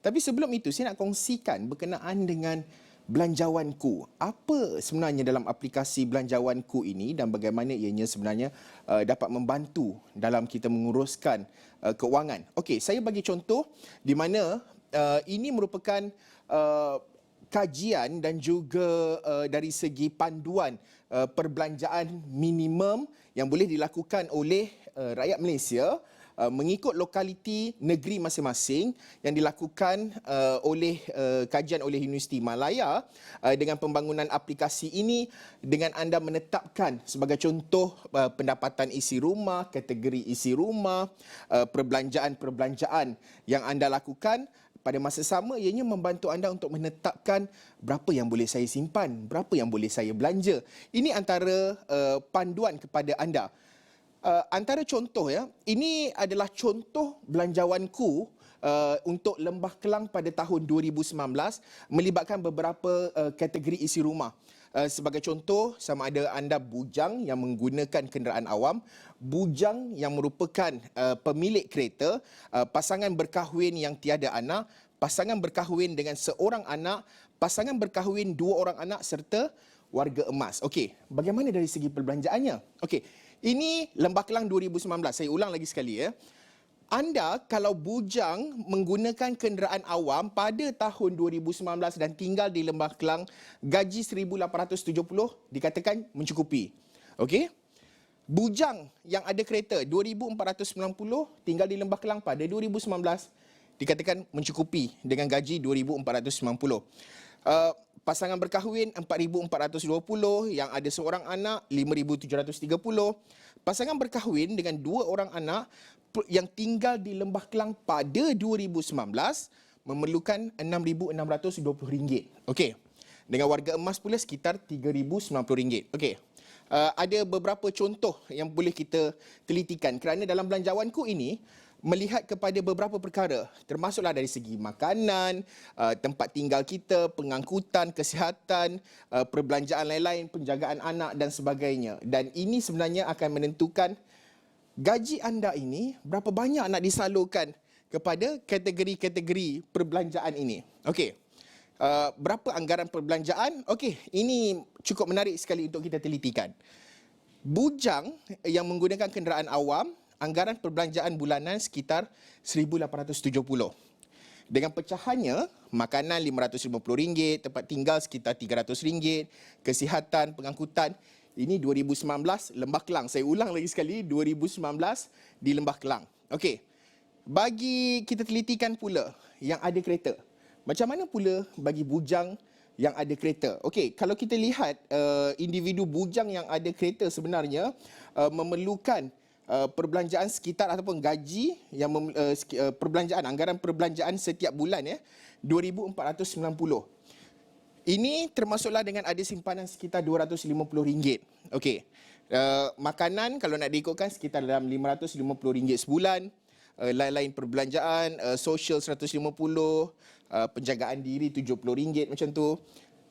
Tapi sebelum itu, saya nak kongsikan berkenaan dengan Belanjawanku. Apa sebenarnya dalam aplikasi Belanjawanku ini dan bagaimana ianya sebenarnya dapat membantu dalam kita menguruskan keuangan. Okey, saya bagi contoh di mana ini merupakan kajian dan juga dari segi panduan perbelanjaan minimum yang boleh dilakukan oleh rakyat Malaysia mengikut lokaliti negeri masing-masing yang dilakukan oleh kajian oleh Universiti Malaya dengan pembangunan aplikasi ini dengan anda menetapkan sebagai contoh pendapatan isi rumah, kategori isi rumah, perbelanjaan-perbelanjaan yang anda lakukan. Pada masa sama, ianya membantu anda untuk menetapkan berapa yang boleh saya simpan, berapa yang boleh saya belanja. Ini antara panduan kepada anda. Antara contoh ya, ini adalah contoh Belanjawanku untuk Lembah Kelang pada tahun 2019 melibatkan beberapa kategori isi rumah. Sebagai contoh, sama ada anda bujang yang menggunakan kenderaan awam, bujang yang merupakan pemilik kereta, pasangan berkahwin yang tiada anak, pasangan berkahwin dengan seorang anak, pasangan berkahwin dua orang anak serta warga emas. Okey, bagaimana dari segi perbelanjaannya? Okey, ini Lembah Kelang 2019. Saya ulang lagi sekali ya. Anda kalau bujang menggunakan kenderaan awam pada tahun 2019 dan tinggal di Lembah Kelang, gaji 1,870 dikatakan mencukupi. Okey? Bujang yang ada kereta 2,490 tinggal di Lembah Kelang pada 2019 dikatakan mencukupi dengan gaji 2,490. Pasangan berkahwin 4,420 yang ada seorang anak 5,730. Pasangan berkahwin dengan dua orang anak yang tinggal di Lembah Kelang pada 2019 memerlukan RM6,620. Okey. Dengan warga emas pula sekitar RM3,090. Okey. Ada beberapa contoh yang boleh kita telitikan kerana dalam Belanjawanku ini melihat kepada beberapa perkara, termasuklah dari segi makanan, tempat tinggal kita, pengangkutan, kesihatan, perbelanjaan lain-lain, penjagaan anak dan sebagainya. Dan ini sebenarnya akan menentukan gaji anda ini berapa banyak nak disalurkan kepada kategori-kategori perbelanjaan ini. Okey. Berapa anggaran perbelanjaan? Okey, ini cukup menarik sekali untuk kita telitikan. Bujang yang menggunakan kenderaan awam, anggaran perbelanjaan bulanan sekitar RM1,870. Dengan pecahannya, makanan RM550, tempat tinggal sekitar RM300, kesihatan, pengangkutan, ini 2019 Lembah Kelang. Saya ulang lagi sekali, 2019 di Lembah Kelang. Okey, bagi kita telitikan pula yang ada kereta. Macam mana pula bagi bujang yang ada kereta? Okey, kalau kita lihat individu bujang yang ada kereta sebenarnya memerlukan perbelanjaan sekitar ataupun gaji yang perbelanjaan anggaran perbelanjaan setiap bulan ya RM2,490. Ini termasuklah dengan ada simpanan sekitar RM250. Okey. Makanan kalau nak diikutkan sekitar dalam RM550 sebulan. Lain-lain perbelanjaan, sosial RM150, penjagaan diri RM70 macam tu.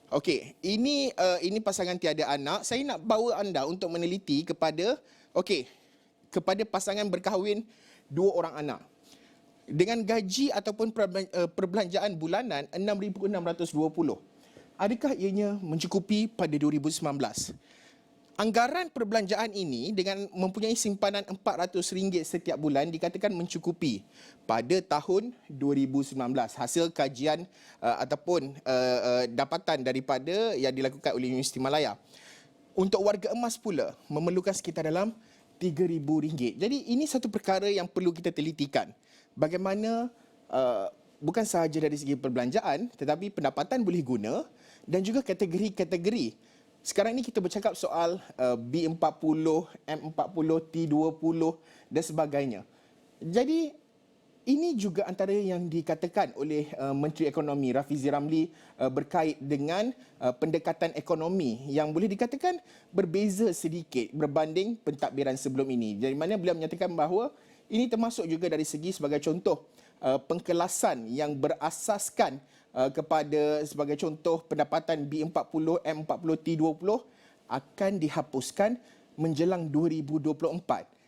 Okey, ini pasangan tiada anak. Saya nak bawa anda untuk meneliti kepada kepada pasangan berkahwin dua orang anak. Dengan gaji ataupun perbelanjaan bulanan RM6,620. Adakah ianya mencukupi pada 2019? Anggaran perbelanjaan ini dengan mempunyai simpanan RM400 setiap bulan dikatakan mencukupi pada tahun 2019. Hasil kajian ataupun dapatan daripada yang dilakukan oleh Universiti Malaya. Untuk warga emas pula memerlukan sekitar dalam RM3,000. Jadi ini satu perkara yang perlu kita telitikan. Bagaimana bukan sahaja dari segi perbelanjaan tetapi pendapatan boleh guna dan juga kategori-kategori. Sekarang ini kita bercakap soal B40, M40, T20 dan sebagainya. Jadi ini juga antara yang dikatakan oleh Menteri Ekonomi Rafizi Ramli berkait dengan pendekatan ekonomi yang boleh dikatakan berbeza sedikit berbanding pentadbiran sebelum ini. Dari mana beliau menyatakan bahawa ini termasuk juga dari segi sebagai contoh pengkelasan yang berasaskan kepada sebagai contoh pendapatan B40, M40, T20 akan dihapuskan menjelang 2024.